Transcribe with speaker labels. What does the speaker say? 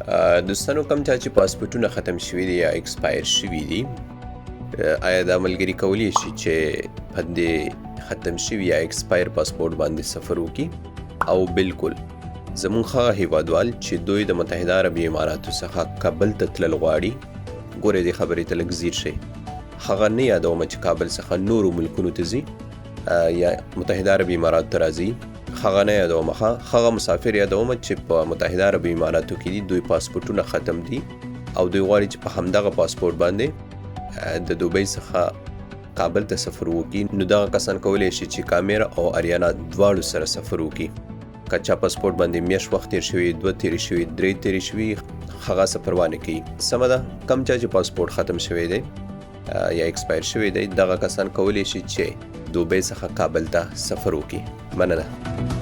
Speaker 1: دوستانو کوم چا چې پاسپورټونه ختم شوي دي یا ایکسپایر شوي دي آیا دا ملګري کولی شي چې په دې ختم شوي یا ایکسپایر پاسپورټ باندې سفر وکړي؟ او بالکل زموږ هغه هیوادوال چې دوی د متحده عربي اماراتو څخه کابل ته تلل غواړي، ګورئ دې خبرې ته لږ ځیر شئ. هغه نه یادوم چې کابل څخه نورو ملکونو ته ځي یا متحده عربي اماراتو ته راځي، هغه نه یادوم. هغه مسافر یادوم چې په متحده عربي اماراتو کې دي، دوی پاسپورټونه ختم دي او دوی غواړي چې په همدغه پاسپورټ باندې د دوبۍ څخه کابل ته سفر وکړي. نو دغه کسان کولی شي چې کامیر او اریانا دواړو سره سفر وکړي. که چا پاسپورټ باندې میاشت وخت تیر شوي، 2 تیرې شوي، 3 تیرې شوي، هغه څه پروا نه کوي. سمه ده، کم چا چې پاسپورټ ختم شوی دی یا ایکسپایر شوی دی، دغه کسان کولی شي چې دوبۍ څخه کابل ته سفر وکړي. مننه.